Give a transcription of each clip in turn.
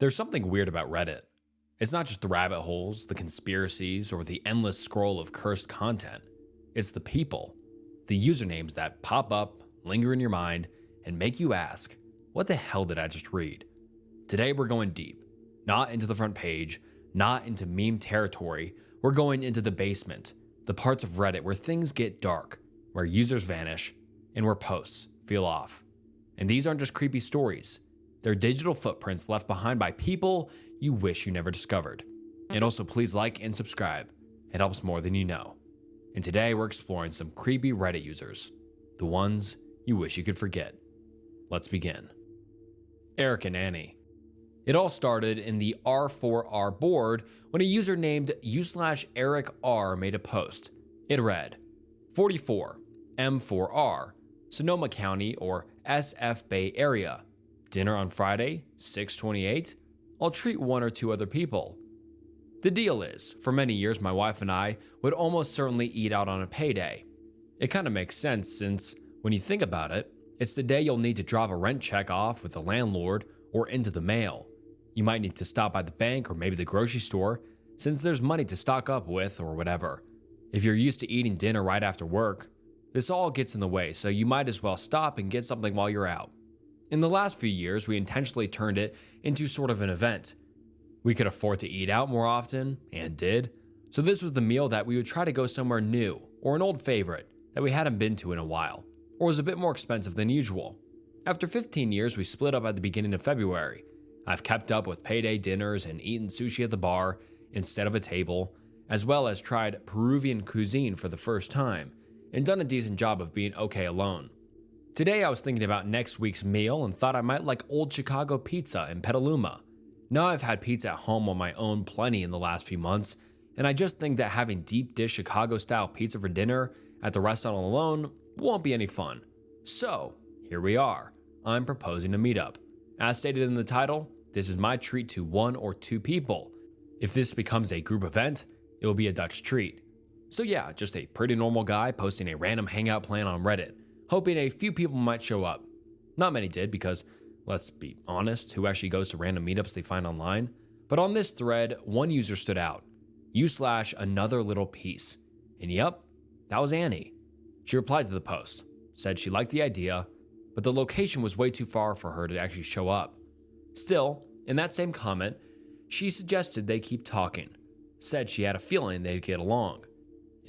There's something weird about Reddit. It's not just the rabbit holes, the conspiracies, or the endless scroll of cursed content. It's the people, the usernames that pop up, linger in your mind, and make you ask, what the hell did I just read? Today we're going deep, not into the front page, not into meme territory. We're going into the basement, the parts of Reddit where things get dark, where users vanish, and where posts feel off. And these aren't just creepy stories. They're digital footprints left behind by people you wish you never discovered. And also, please like and subscribe. It helps more than you know. And today we're exploring some creepy Reddit users, the ones you wish you could forget. Let's begin. Eric and Annie. It all started in the R4R board when a user named u/EricR made a post. It read, 44, M4R, Sonoma County or SF Bay Area. Dinner on Friday, 6/28. I'll treat one or two other people. The deal is, for many years my wife and I would almost certainly eat out on a payday. It kind of makes sense since, when you think about it, it's the day you'll need to drop a rent check off with the landlord or into the mail. You might need to stop by the bank or maybe the grocery store, since there's money to stock up with or whatever. If you're used to eating dinner right after work, this all gets in the way, so you might as well stop and get something while you're out. In the last few years, we intentionally turned it into sort of an event. We could afford to eat out more often, and did, so this was the meal that we would try to go somewhere new, or an old favorite that we hadn't been to in a while, or was a bit more expensive than usual. After 15 years, we split up at the beginning of February. I've kept up with payday dinners and eaten sushi at the bar instead of a table, as well as tried Peruvian cuisine for the first time, and done a decent job of being okay alone. Today I was thinking about next week's meal and thought I might like Old Chicago pizza in Petaluma. Now I've had pizza at home on my own plenty in the last few months, and I just think that having deep dish Chicago style pizza for dinner at the restaurant alone won't be any fun. So, here we are. I'm proposing a meetup. As stated in the title, this is my treat to one or two people. If this becomes a group event, it will be a Dutch treat. So yeah, just a pretty normal guy posting a random hangout plan on Reddit, hoping a few people might show up. Not many did because, let's be honest, who actually goes to random meetups they find online? But on this thread, one user stood out. U/another little piece. And yep, that was Annie. She replied to the post, said she liked the idea, but the location was way too far for her to actually show up. Still, in that same comment, she suggested they keep talking, said she had a feeling they'd get along.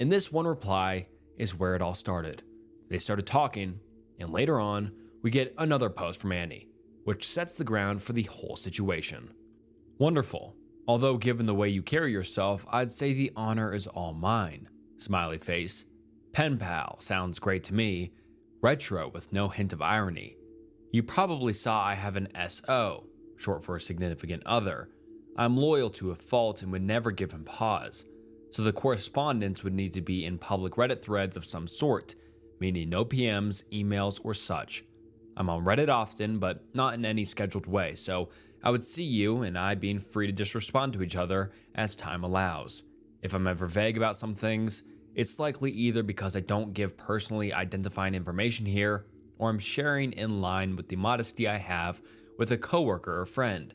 And this one reply is where it all started. They started talking, and later on, we get another post from Annie, which sets the ground for the whole situation. Wonderful. Although given the way you carry yourself, I'd say the honor is all mine. Smiley face. Pen pal sounds great to me. Retro with no hint of irony. You probably saw I have an SO, short for a significant other. I'm loyal to a fault and would never give him pause. So the correspondence would need to be in public Reddit threads of some sort, meaning no PMs, emails, or such. I'm on Reddit often, but not in any scheduled way, so I would see you and I being free to just respond to each other as time allows. If I'm ever vague about some things, it's likely either because I don't give personally identifying information here, or I'm sharing in line with the modesty I have with a coworker or friend.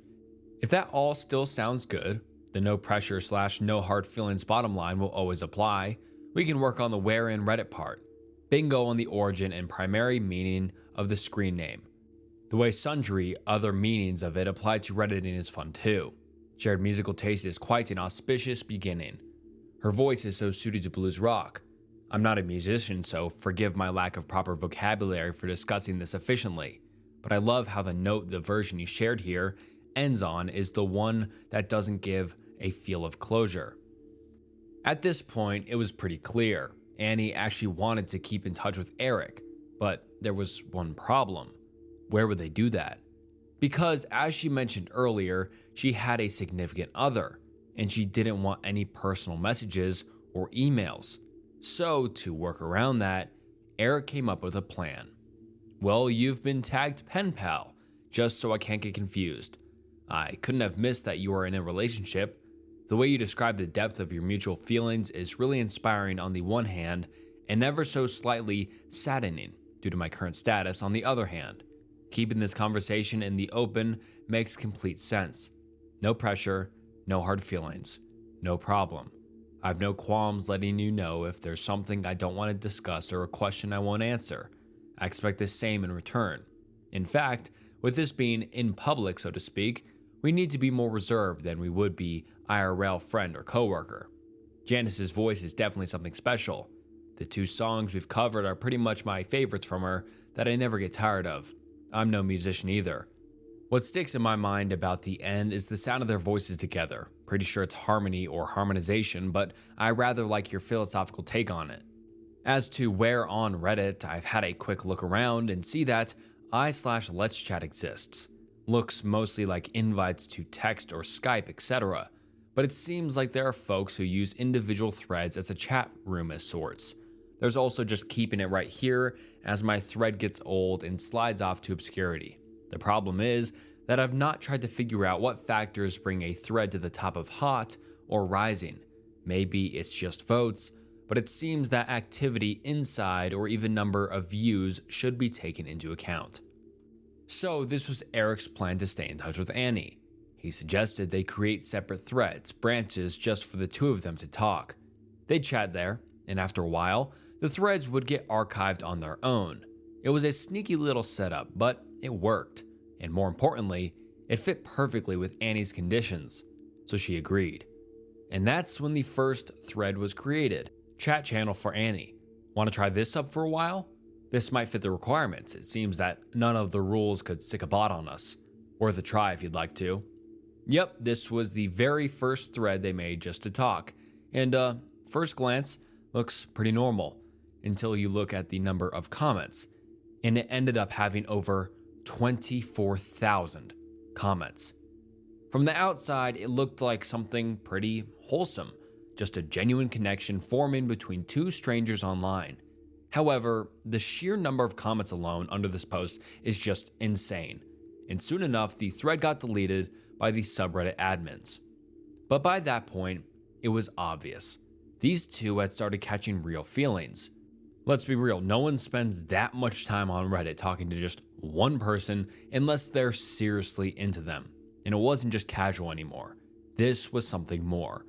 If that all still sounds good, the no pressure / no hard feelings bottom line will always apply. We can work on the where in Reddit part. Bingo on the origin and primary meaning of the screen name. The way sundry other meanings of it apply to Redditing is fun too. Shared musical taste is quite an auspicious beginning. Her voice is so suited to blues rock. I'm not a musician, so forgive my lack of proper vocabulary for discussing this efficiently, but I love how the note the version you shared here ends on is the one that doesn't give a feel of closure. At this point, it was pretty clear. Annie actually wanted to keep in touch with Eric, but there was one problem. Where would they do that? Because, as she mentioned earlier, she had a significant other, and she didn't want any personal messages or emails. So, to work around that, Eric came up with a plan. Well, you've been tagged pen pal, just so I can't get confused. I couldn't have missed that you are in a relationship. The way you describe the depth of your mutual feelings is really inspiring on the one hand, and ever so slightly saddening due to my current status on the other hand. Keeping this conversation in the open makes complete sense. No pressure, no hard feelings, no problem. I have no qualms letting you know if there's something I don't want to discuss or a question I won't answer. I expect the same in return. In fact, with this being in public, so to speak, we need to be more reserved than we would be IRL friend or coworker. Janice's voice is definitely something special. The 2 songs we've covered are pretty much my favorites from her that I never get tired of. I'm no musician either. What sticks in my mind about the end is the sound of their voices together. Pretty sure it's harmony or harmonization, but I rather like your philosophical take on it. As to where on Reddit, I've had a quick look around and see that i/Let's Chat exists. Looks mostly like invites to text or Skype, etc. But it seems like there are folks who use individual threads as a chat room of sorts. There's also just keeping it right here as my thread gets old and slides off to obscurity. The problem is that I've not tried to figure out what factors bring a thread to the top of hot or rising. Maybe it's just votes, but it seems that activity inside or even number of views should be taken into account. So this was Eric's plan to stay in touch with Annie. He suggested they create separate threads, branches just for the 2 of them to talk. They'd chat there, and after a while, the threads would get archived on their own. It was a sneaky little setup, but it worked. And more importantly, it fit perfectly with Annie's conditions, so she agreed. And that's when the first thread was created, chat channel for Annie. Want to try this up for a while? This might fit the requirements. It seems that none of the rules could stick a bot on us. Worth a try if you'd like to. Yep, this was the very first thread they made just to talk. And first glance, looks pretty normal until you look at the number of comments. And it ended up having over 24,000 comments. From the outside, it looked like something pretty wholesome, just a genuine connection forming between 2 strangers online. However, the sheer number of comments alone under this post is just insane, and soon enough, the thread got deleted by the subreddit admins. But by that point, it was obvious. These 2 had started catching real feelings. Let's be real, no one spends that much time on Reddit talking to just one person unless they're seriously into them. And it wasn't just casual anymore. This was something more.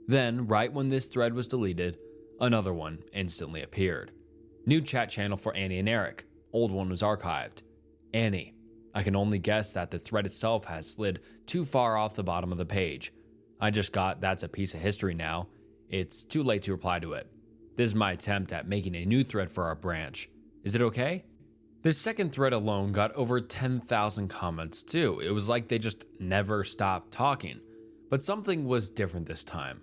Then, right when this thread was deleted, another one instantly appeared. New chat channel for Annie and Eric. Old one was archived. Annie. I can only guess that the thread itself has slid too far off the bottom of the page. I just got that's a piece of history now. It's too late to reply to it. This is my attempt at making a new thread for our branch. Is it okay? The second thread alone got over 10,000 comments too. It was like they just never stopped talking. But something was different this time.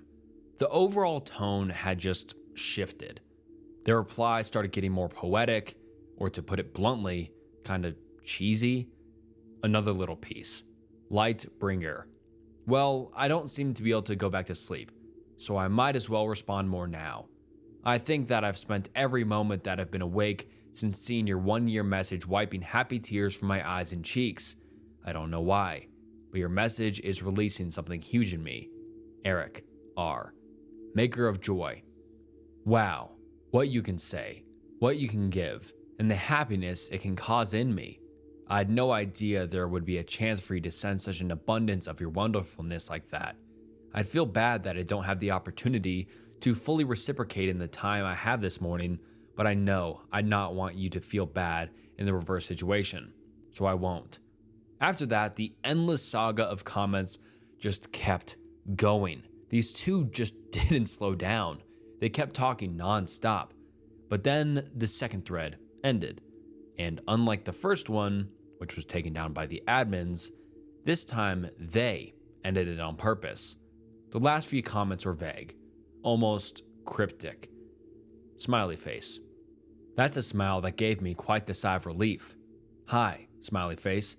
The overall tone had just shifted. Their replies started getting more poetic, or to put it bluntly, kind of cheesy. Another little piece. Light bringer. Well, I don't seem to be able to go back to sleep, so I might as well respond more now. I think that I've spent every moment that I've been awake since seeing your 1-year message wiping happy tears from my eyes and cheeks. I don't know why, but your message is releasing something huge in me. Eric R. Maker of joy. Wow, what you can say, what you can give, and the happiness it can cause in me. I had no idea there would be a chance for you to send such an abundance of your wonderfulness like that. I'd feel bad that I don't have the opportunity to fully reciprocate in the time I have this morning, but I know I'd not want you to feel bad in the reverse situation, so I won't. After that, the endless saga of comments just kept going. These 2 just didn't slow down. They kept talking nonstop. But then the second thread ended. And unlike the first one, which was taken down by the admins, this time they ended it on purpose. The last few comments were vague, almost cryptic. Smiley face. That's a smile that gave me quite the sigh of relief. Hi, smiley face.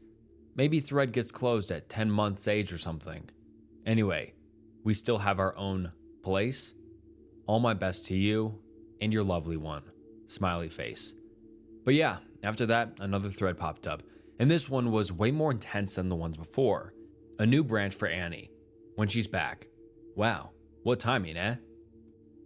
Maybe thread gets closed at 10 months age or something. Anyway, we still have our own place. All my best to you and your lovely one. Smiley face. But yeah, after that, another thread popped up, and this one was way more intense than the ones before. A new branch for Annie. When she's back. Wow, what timing, eh?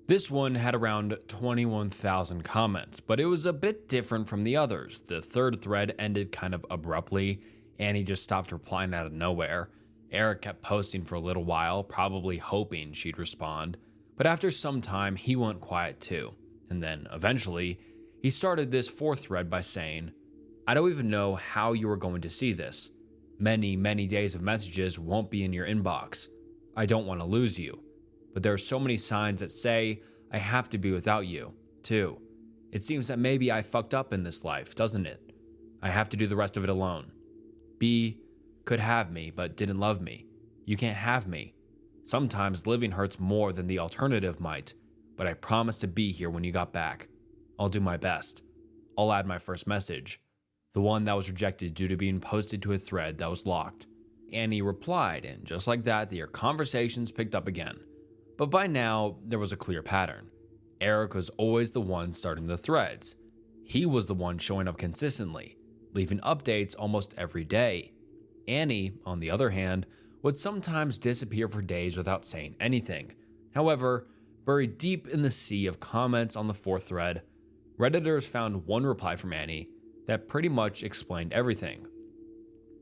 This one had around 21,000 comments, but it was a bit different from the others. The third thread ended kind of abruptly. Annie just stopped replying out of nowhere. Eric kept posting for a little while, probably hoping she'd respond, but after some time, he went quiet too. And then, eventually, he started this fourth thread by saying, "I don't even know how you are going to see this. Many, many days of messages won't be in your inbox. I don't want to lose you. But there are so many signs that say I have to be without you, too. It seems that maybe I fucked up in this life, doesn't it? I have to do the rest of it alone. B could have me, but didn't love me. You can't have me. Sometimes living hurts more than the alternative might, but I promised to be here when you got back. I'll do my best. I'll add my first message, the one that was rejected due to being posted to a thread that was locked." Annie replied, and just like that, their conversations picked up again. But by now, there was a clear pattern. Eric was always the one starting the threads. He was the one showing up consistently, leaving updates almost every day. Annie, on the other hand, would sometimes disappear for days without saying anything. However, buried deep in the sea of comments on the fourth thread, Redditors found one reply from Annie that pretty much explained everything.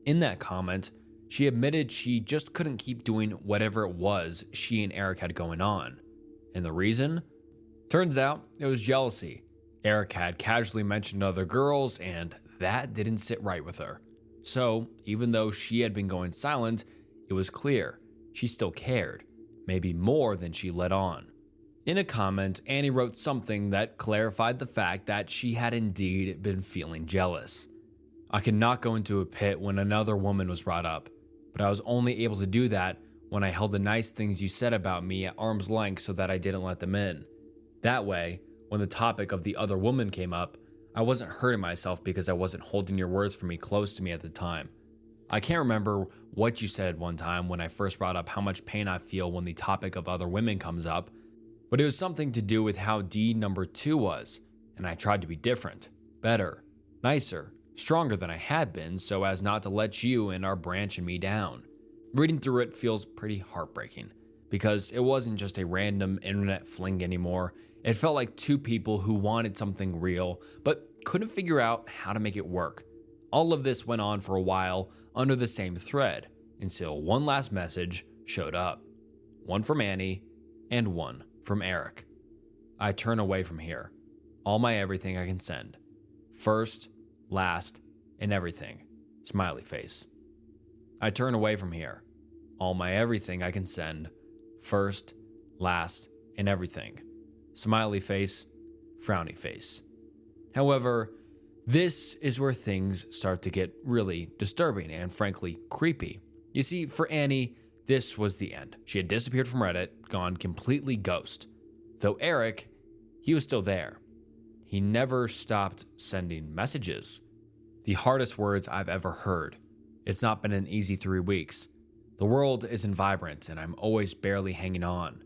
In that comment, she admitted she just couldn't keep doing whatever it was she and Eric had going on. And the reason? Turns out it was jealousy. Eric had casually mentioned other girls, and that didn't sit right with her. So, even though she had been going silent, it was clear she still cared, maybe more than she let on. In a comment, Annie wrote something that clarified the fact that she had indeed been feeling jealous. "I could not go into a pit when another woman was brought up, but I was only able to do that when I held the nice things you said about me at arm's length so that I didn't let them in. That way, when the topic of the other woman came up, I wasn't hurting myself because I wasn't holding your words for me close to me at the time. I can't remember what you said at one time when I first brought up how much pain I feel when the topic of other women comes up, but it was something to do with how D number 2 was, and I tried to be different, better, nicer, stronger than I had been so as not to let you and our branch and me down." Reading through it feels pretty heartbreaking, because it wasn't just a random internet fling anymore. It felt like two people who wanted something real, but couldn't figure out how to make it work. All of this went on for a while under the same thread, until one last message showed up. One from Annie, and one from Eric. "I turn away from here. All my everything I can send. First, last, and everything. Smiley face. I turn away from here. All my everything I can send. First, last, and everything. Smiley face, frowny face." However, this is where things start to get really disturbing and frankly creepy. You see, for Annie, this was the end. She had disappeared from Reddit, gone completely ghost. Though Eric, he was still there. He never stopped sending messages. The hardest words I've ever heard. It's not been an easy 3 weeks. The world isn't vibrant, and I'm always barely hanging on.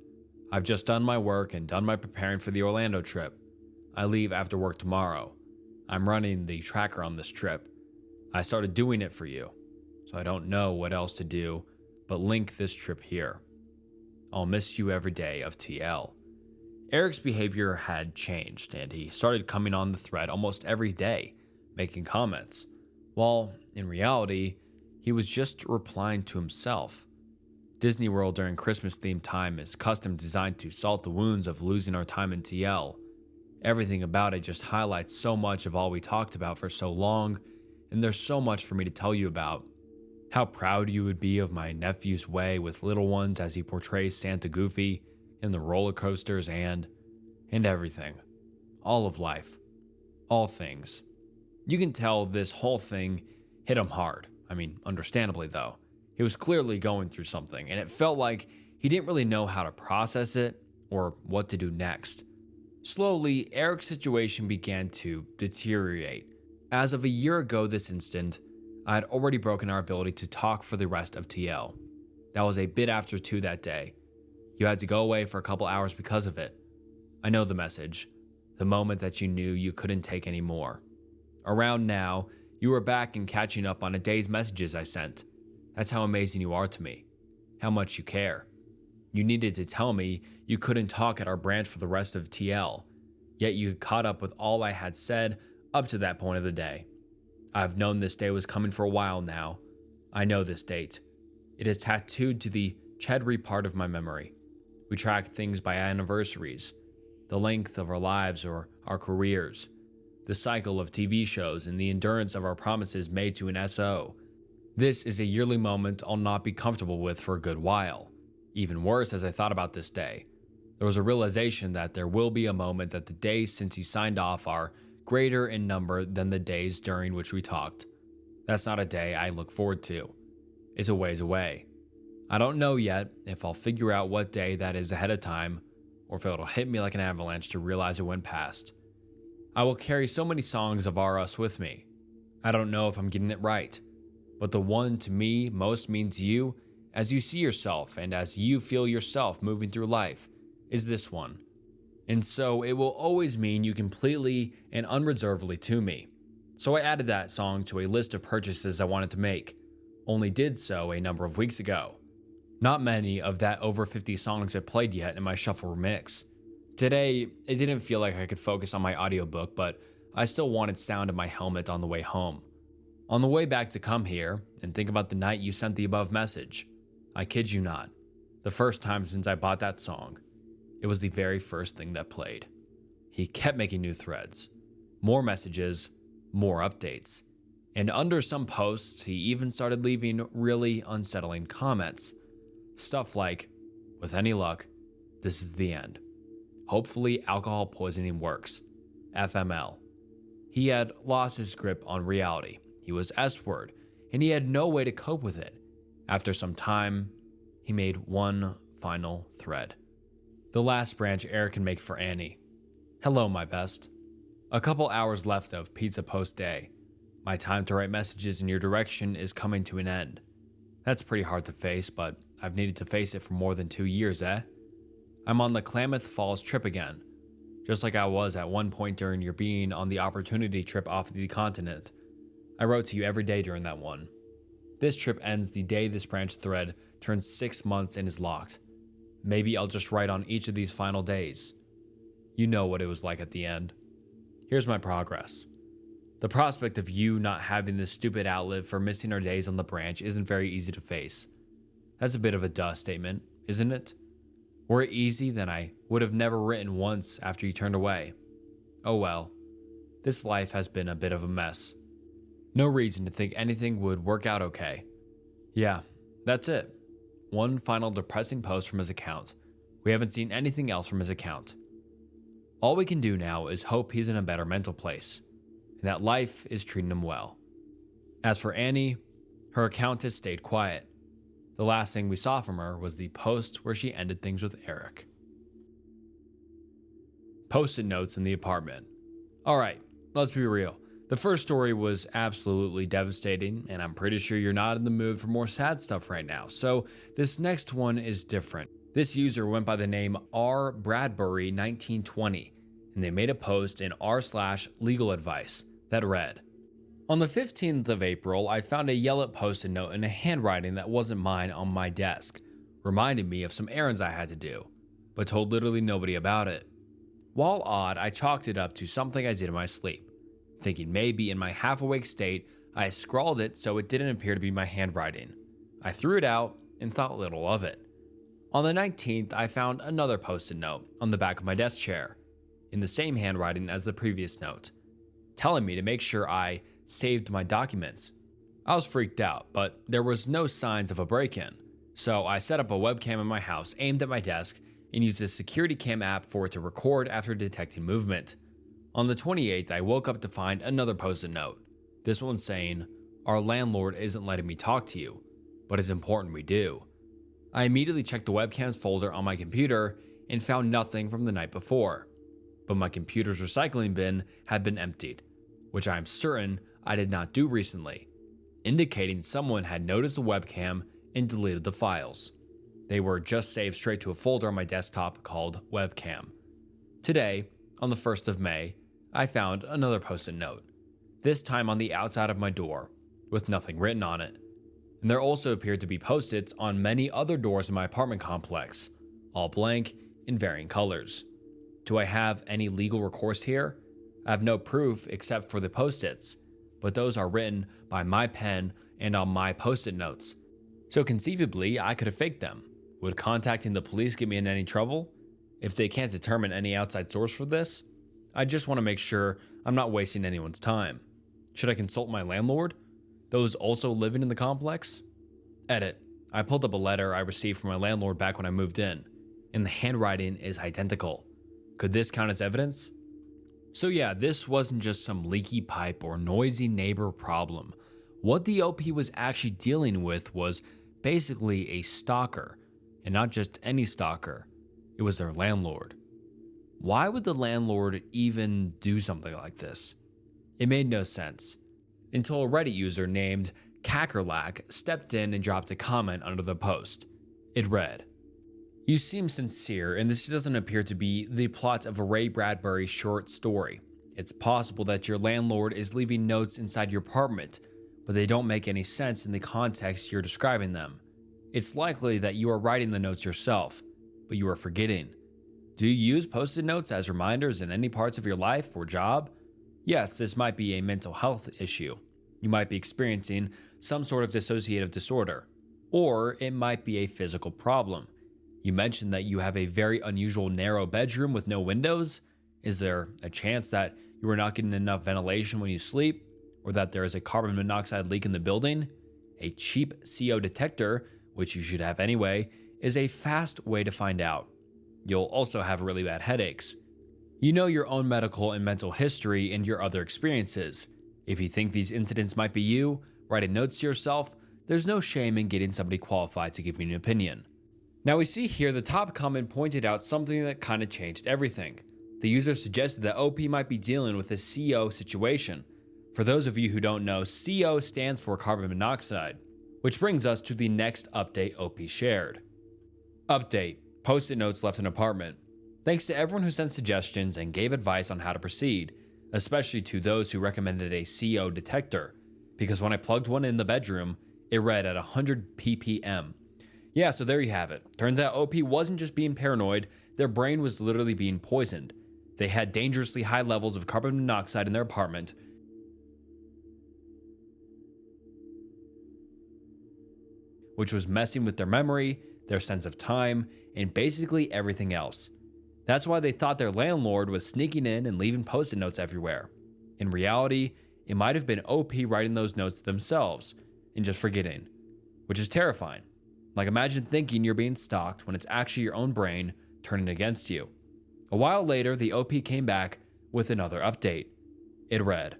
I've just done my work and done my preparing for the Orlando trip. I leave after work tomorrow. I'm running the tracker on this trip. I started doing it for you, so I don't know what else to do but link this trip here. I'll miss you every day of TL. Eric's behavior had changed, and he started coming on the thread almost every day, making comments, while in reality, he was just replying to himself. Disney World during Christmas-themed time is custom designed to salt the wounds of losing our time in TL. Everything about it just highlights so much of all we talked about for so long, and there's so much for me to tell you about. How proud you would be of my nephew's way with little ones as he portrays Santa Goofy in the roller coasters and everything. All of life. All things. You can tell this whole thing hit him hard. I mean, understandably though. He was clearly going through something, and it felt like he didn't really know how to process it or what to do next. Slowly, Eric's situation began to deteriorate. As of a year ago this instant, I had already broken our ability to talk for the rest of TL. That was a bit after 2 that day. You had to go away for a couple hours because of it. I know the message. The moment that you knew you couldn't take any more. Around now, you were back and catching up on a day's messages I sent. That's how amazing you are to me. How much you care. You needed to tell me you couldn't talk at our branch for the rest of TL, yet you caught up with all I had said up to that point of the day. I've known this day was coming for a while now. I know this date. It is tattooed to the Chedry part of my memory. We track things by anniversaries, the length of our lives or our careers, the cycle of TV shows, and the endurance of our promises made to an SO. This is a yearly moment I'll not be comfortable with for a good while. Even worse, as I thought about this day, there was a realization that there will be a moment that the days since you signed off are greater in number than the days during which we talked. That's not a day I look forward to. It's a ways away. I don't know yet if I'll figure out what day that is ahead of time, or if it'll hit me like an avalanche to realize it went past. I will carry so many songs of Our Us with me. I don't know if I'm getting it right, but the one to me most means you, as you see yourself and as you feel yourself moving through life, is this one. And so it will always mean you completely and unreservedly to me. So I added that song to a list of purchases I wanted to make, only did so a number of weeks ago. Not many of that over 50 songs had played yet in my shuffle mix. Today, it didn't feel like I could focus on my audiobook, but I still wanted sound in my helmet on the way home. On the way back to come here and think about the night you sent the above message. I kid you not, the first time since I bought that song, it was the very first thing that played. He kept making new threads, more messages, more updates. And under some posts, he even started leaving really unsettling comments. Stuff like, with any luck, this is the end. Hopefully alcohol poisoning works. FML. He had lost his grip on reality. He was S-word, and he had no way to cope with it. After some time, he made one final thread. The last branch Eric can make for Annie. Hello, my best. A couple hours left of pizza post day. My time to write messages in your direction is coming to an end. That's pretty hard to face, but I've needed to face it for more than 2 years, eh? I'm on the Klamath Falls trip again, just like I was at one point during your being on the opportunity trip off the continent. I wrote to you every day during that one. This trip ends the day this branch thread turns 6 months and is locked. Maybe I'll just write on each of these final days. You know what it was like at the end. Here's my progress. The prospect of you not having this stupid outlet for missing our days on the branch isn't very easy to face. That's a bit of a duh statement, isn't it? Were it easy, then I would have never written once after you turned away. Oh well, this life has been a bit of a mess. No reason to think anything would work out okay. Yeah, that's it. One final depressing post from his account. We haven't seen anything else from his account. All we can do now is hope he's in a better mental place, and that life is treating him well. As for Annie, her account has stayed quiet. The last thing we saw from her was the post where she ended things with Eric. Post-it notes in the apartment. Alright, let's be real. The first story was absolutely devastating, and I'm pretty sure you're not in the mood for more sad stuff right now, so this next one is different. This user went by the name R. Bradbury 1920, and they made a post in r/legal advice that read, on the 15th of April, I found a yellow post-it note in a handwriting that wasn't mine on my desk, reminding me of some errands I had to do, but told literally nobody about it. While odd, I chalked it up to something I did in my sleep, thinking maybe in my half-awake state, I scrawled it so it didn't appear to be my handwriting. I threw it out and thought little of it. On the 19th, I found another post-it note on the back of my desk chair, in the same handwriting as the previous note, telling me to make sure I saved my documents. I was freaked out, but there was no signs of a break-in, so I set up a webcam in my house aimed at my desk and used a security cam app for it to record after detecting movement. On the 28th, I woke up to find another post-it note, this one saying, our landlord isn't letting me talk to you, but it's important we do. I immediately checked the webcams folder on my computer and found nothing from the night before, but my computer's recycling bin had been emptied, which I am certain I did not do recently, indicating someone had noticed the webcam and deleted the files. They were just saved straight to a folder on my desktop called webcam. Today, on the 1st of May, I found another post-it note, this time on the outside of my door, with nothing written on it. And there also appeared to be post-its on many other doors in my apartment complex, all blank in varying colors. Do I have any legal recourse here? I have no proof except for the post-its, but those are written by my pen and on my post-it notes. So conceivably, I could have faked them. Would contacting the police get me in any trouble? If they can't determine any outside source for this, I just want to make sure I'm not wasting anyone's time. Should I consult my landlord? Those also living in the complex? Edit. I pulled up a letter I received from my landlord back when I moved in, and the handwriting is identical. Could this count as evidence? So yeah, this wasn't just some leaky pipe or noisy neighbor problem. What the OP was actually dealing with was basically a stalker, and not just any stalker. It was their landlord. Why would the landlord even do something like this? It made no sense, until a Reddit user named Kakerlak stepped in and dropped a comment under the post. It read, "You seem sincere, and this doesn't appear to be the plot of a Ray Bradbury short story. It's possible that your landlord is leaving notes inside your apartment, but they don't make any sense in the context you're describing them. It's likely that you are writing the notes yourself, but you are forgetting. Do you use post-it notes as reminders in any parts of your life or job? Yes, this might be a mental health issue. You might be experiencing some sort of dissociative disorder, or it might be a physical problem. You mentioned that you have a very unusual narrow bedroom with no windows. Is there a chance that you are not getting enough ventilation when you sleep, or that there is a carbon monoxide leak in the building? A cheap CO detector, which you should have anyway, is a fast way to find out. You'll also have really bad headaches. You know your own medical and mental history and your other experiences. If you think these incidents might be you, writing notes to yourself, there's no shame in getting somebody qualified to give you an opinion." Now we see here the top comment pointed out something that kind of changed everything. The user suggested that OP might be dealing with a CO situation. For those of you who don't know, CO stands for carbon monoxide, which brings us to the next update OP shared. Update: Post-it notes left in apartment. Thanks to everyone who sent suggestions and gave advice on how to proceed, especially to those who recommended a CO detector, because when I plugged one in the bedroom, it read at 100 ppm. Yeah, so there you have it. Turns out OP wasn't just being paranoid, their brain was literally being poisoned. They had dangerously high levels of carbon monoxide in their apartment, which was messing with their memory, their sense of time, and basically everything else. That's why they thought their landlord was sneaking in and leaving post-it notes everywhere. In reality, it might have been OP writing those notes themselves and just forgetting, which is terrifying. Like, imagine thinking you're being stalked when it's actually your own brain turning against you. A while later, the OP came back with another update. It read,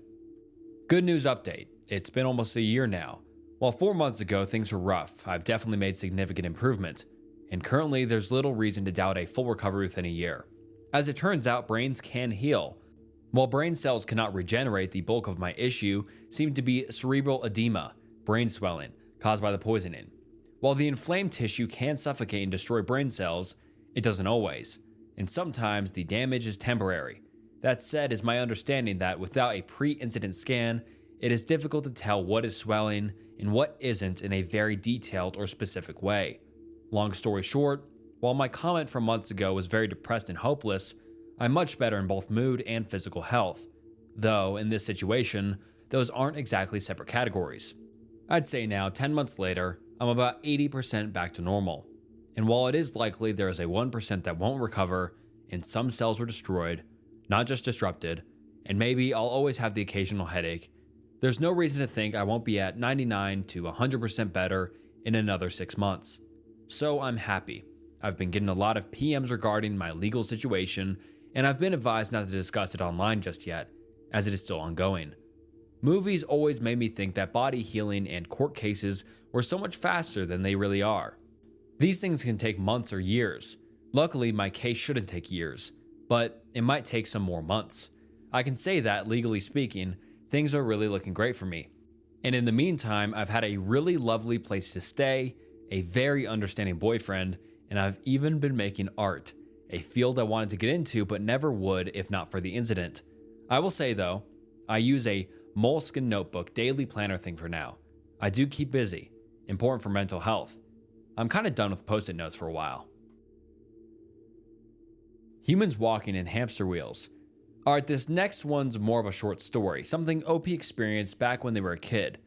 "Good news update. It's been almost a year now. While 4 months ago things were rough, I've definitely made significant improvement, and currently there's little reason to doubt a full recovery within a year. As it turns out, brains can heal. While brain cells cannot regenerate, the bulk of my issue seemed to be cerebral edema, brain swelling, caused by the poisoning. While the inflamed tissue can suffocate and destroy brain cells, it doesn't always, and sometimes the damage is temporary. That said, it's my understanding that without a pre-incident scan, it is difficult to tell what is swelling and what isn't in a very detailed or specific way. Long story short, while my comment from months ago was very depressed and hopeless, I'm much better in both mood and physical health. Though, in this situation, those aren't exactly separate categories. I'd say now, 10 months later, I'm about 80% back to normal. And while it is likely there is a 1% that won't recover, and some cells were destroyed, not just disrupted, and maybe I'll always have the occasional headache, there's no reason to think I won't be at 99 to 100% better in another 6 months. So I'm happy. I've been getting a lot of PMs regarding my legal situation, and I've been advised not to discuss it online just yet, as it is still ongoing. Movies always made me think that body healing and court cases were so much faster than they really are. These things can take months or years. Luckily, my case shouldn't take years, but it might take some more months. I can say that, legally speaking, things are really looking great for me. And in the meantime, I've had a really lovely place to stay, a very understanding boyfriend, and I've even been making art, a field I wanted to get into but never would if not for the incident. I will say though, I use a Moleskine notebook daily planner thing for now. I do keep busy, important for mental health. I'm kind of done with post-it notes for a while. Humans walking in hamster wheels. Alright, this next one's more of a short story, something OP experienced back when they were a kid,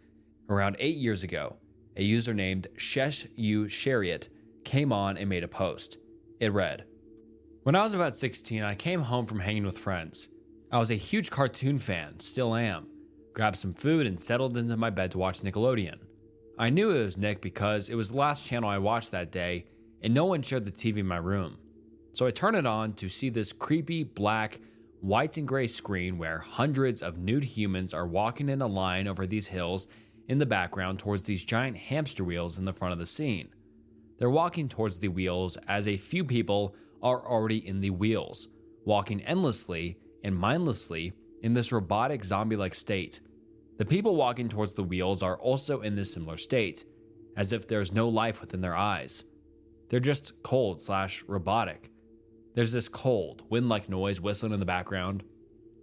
around 8 years ago. a user named Shesh U Chariot came on and made a post. It read, "When I was about 16, I came home from hanging with friends. I was a huge cartoon fan, still am. Grabbed some food and settled into my bed to watch Nickelodeon. I knew it was Nick because it was the last channel I watched that day and no one shared the TV in my room. So I turned it on to see this creepy black, white and gray screen where hundreds of nude humans are walking in a line over these hills in the background towards these giant hamster wheels in the front of the scene. They're walking towards the wheels as a few people are already in the wheels, walking endlessly and mindlessly in this robotic zombie-like state. The people walking towards the wheels are also in this similar state, as if there's no life within their eyes. They're just cold/robotic. There's this cold, wind-like noise whistling in the background.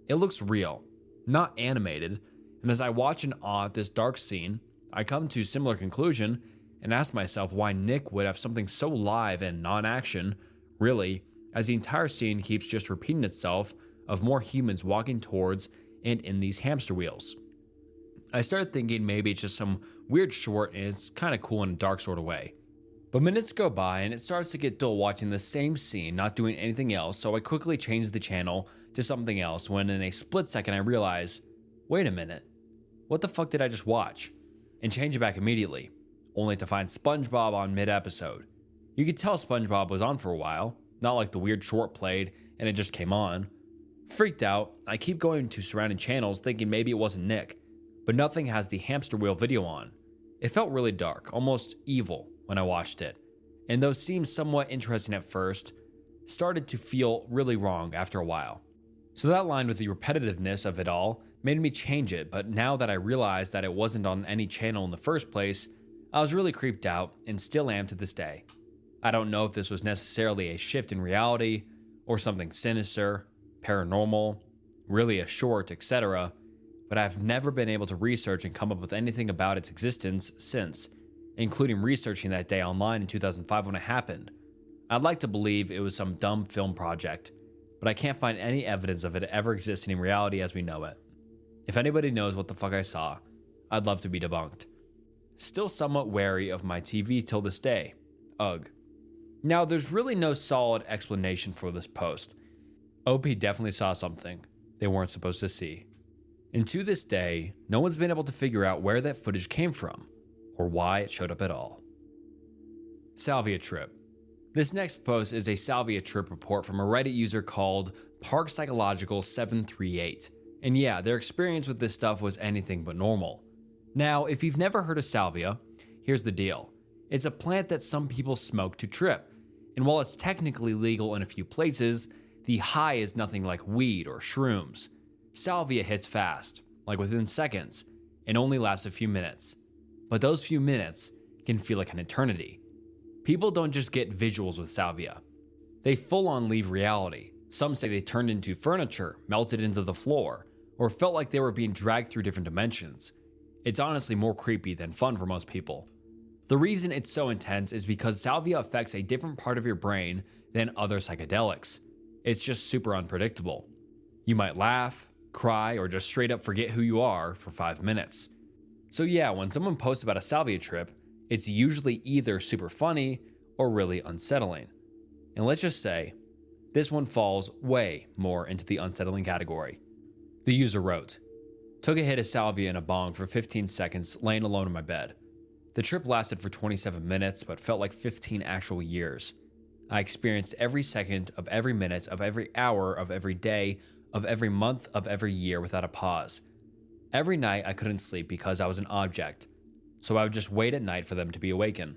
It looks real, not animated, and as I watch in awe at this dark scene, I come to a similar conclusion and ask myself why Nick would have something so live and non-action, really, as the entire scene keeps just repeating itself of more humans walking towards and in these hamster wheels. I started thinking maybe it's just some weird short and it's kind of cool in a dark sort of way. But minutes go by and it starts to get dull watching the same scene, not doing anything else, so I quickly change the channel to something else when in a split second I realize, wait a minute, what the fuck did I just watch? And change it back immediately, only to find SpongeBob on mid-episode. You could tell SpongeBob was on for a while, not like the weird short played and it just came on. Freaked out, I keep going to surrounding channels thinking maybe it wasn't Nick, but nothing has the hamster wheel video on. It felt really dark, almost evil when I watched it, and though seemed somewhat interesting at first, started to feel really wrong after a while. So that line with the repetitiveness of it all made me change it, but now that I realized that it wasn't on any channel in the first place, I was really creeped out and still am to this day. I don't know if this was necessarily a shift in reality or something sinister, paranormal, really a short, etc., but I've never been able to research and come up with anything about its existence since, including researching that day online in 2005 when it happened. I'd like to believe it was some dumb film project, but I can't find any evidence of it ever existing in reality as we know it. If anybody knows what the fuck I saw, I'd love to be debunked. Still somewhat wary of my TV till this day. Ugh. Now, there's really no solid explanation for this post. OP definitely saw something they weren't supposed to see. And to this day, no one's been able to figure out where that footage came from, or why it showed up at all. Salvia trip. This next post is a Salvia trip report from a Reddit user called ParkPsychological738. And yeah, their experience with this stuff was anything but normal. Now, if you've never heard of Salvia, here's the deal. It's a plant that some people smoke to trip, and while it's technically legal in a few places, the high is nothing like weed or shrooms. Salvia hits fast, like within seconds, and only lasts a few minutes. But those few minutes can feel like an eternity. People don't just get visuals with Salvia. They full-on leave reality. Some say they turned into furniture, melted into the floor, or felt like they were being dragged through different dimensions. It's honestly more creepy than fun for most people. The reason it's so intense is because Salvia affects a different part of your brain than other psychedelics. It's just super unpredictable. You might laugh, cry, or just straight up forget who you are for 5 minutes. So yeah, when someone posts about a Salvia trip, it's usually either super funny or really unsettling. And let's just say, this one falls way more into the unsettling category. The user wrote, "Took a hit of Salvia in a bong for 15 seconds laying alone in my bed. The trip lasted for 27 minutes but felt like 15 actual years. I experienced every second of every minute of every hour of every day of every month of every year without a pause. Every night I couldn't sleep because I was an object, so I would just wait at night for them to be awakened.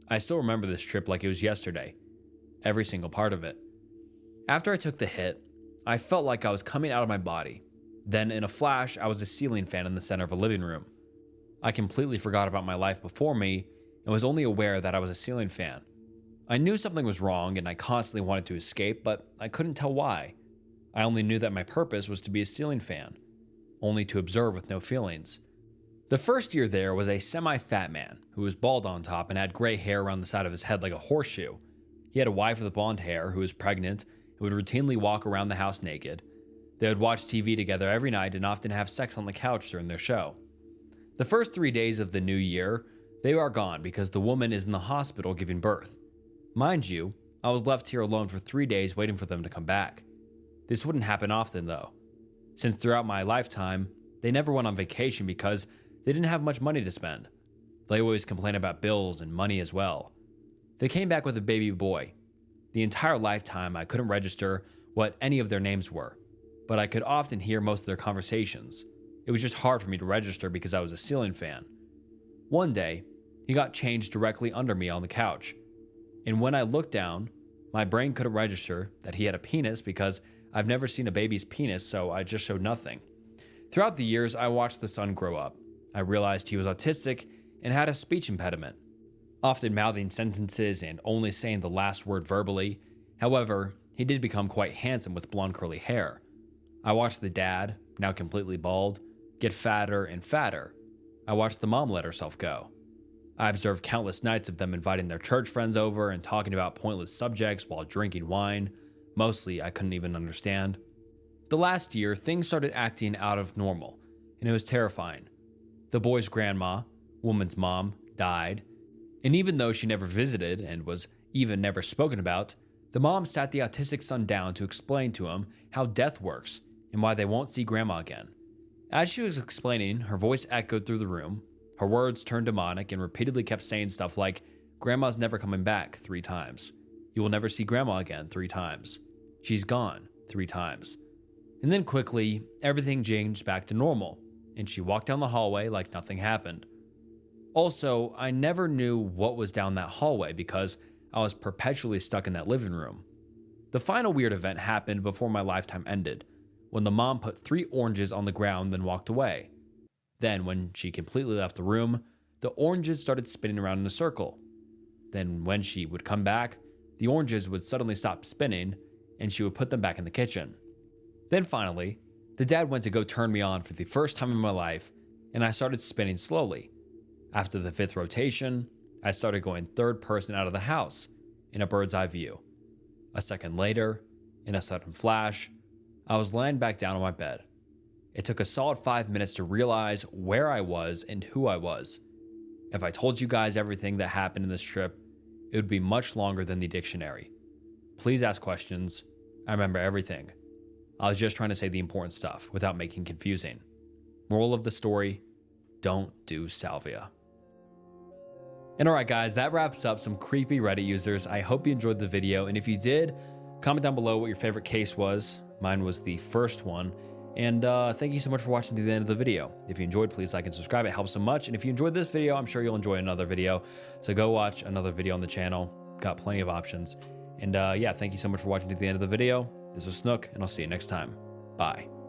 I still remember this trip like it was yesterday, every single part of it. After I took the hit, I felt like I was coming out of my body. Then in a flash, I was a ceiling fan in the center of a living room. I completely forgot about my life before me and was only aware that I was a ceiling fan. I knew something was wrong and I constantly wanted to escape, but I couldn't tell why. I only knew that my purpose was to be a ceiling fan, only to observe with no feelings. The first year there was a semi-fat man who was bald on top and had gray hair around the side of his head like a horseshoe. He had a wife with blonde hair who was pregnant and would routinely walk around the house naked. They would watch TV together every night and often have sex on the couch during their show. The first 3 days of the new year, They are gone because the woman is in the hospital giving birth. Mind you, I was left here alone for 3 days waiting for them to come back. This wouldn't happen often though, since throughout my lifetime, they never went on vacation because they didn't have much money to spend. They always complained about bills and money as well. They came back with a baby boy. The entire lifetime, I couldn't register what any of their names were, but I could often hear most of their conversations. It was just hard for me to register because I was a ceiling fan. One day, he got changed directly under me on the couch, and when I looked down, my brain couldn't register that he had a penis because I've never seen a baby's penis, so I just showed nothing. Throughout the years, I watched the son grow up. I realized he was autistic and had a speech impediment, often mouthing sentences and only saying the last word verbally. However, he did become quite handsome with blonde curly hair. I watched the dad, now completely bald, get fatter and fatter. I watched the mom let herself go. I observed countless nights of them inviting their church friends over and talking about pointless subjects while drinking wine. Mostly, I couldn't even understand. The last year, things started acting out of normal, and it was terrifying. The boy's grandma, woman's mom, died, and even though she never visited and was even never spoken about, the mom sat the autistic son down to explain to him how death works and why they won't see grandma again. As she was explaining, her voice echoed through the room. Her words turned demonic and repeatedly kept saying stuff like, "Grandma's never coming back," 3 times. "You will never see grandma again," 3 times. "She's gone," 3 times. And then quickly, everything changed back to normal, and she walked down the hallway like nothing happened. Also, I never knew what was down that hallway because I was perpetually stuck in that living room. The final weird event happened before my lifetime ended, when the mom put 3 oranges on the ground then walked away. Then, when she completely left the room, the oranges started spinning around in a circle. Then, when she would come back, the oranges would suddenly stop spinning, and she would put them back in the kitchen. Then finally, the dad went to go turn me on for the first time in my life, and I started spinning slowly. After the 5th rotation, I started going third person out of the house, in a bird's eye view. A second later, in a sudden flash, I was laying back down on my bed. It took a solid 5 minutes to realize where I was and who I was. If I told you guys everything that happened in this trip, it would be much longer than the dictionary. Please ask questions. I remember everything. I was just trying to say the important stuff without making confusing. Moral of the story, don't do salvia. And alright guys, that wraps up some creepy Reddit users. I hope you enjoyed the video, and if you did, comment down below what your favorite case was. Mine was the first one. And thank you so much for watching to the end of the video. If you enjoyed, please like and subscribe. It helps so much. And if you enjoyed this video, I'm sure you'll enjoy another video. So go watch another video on the channel. Got plenty of options. And yeah, thank you so much for watching to the end of the video. This was Snook, and I'll see you next time. Bye.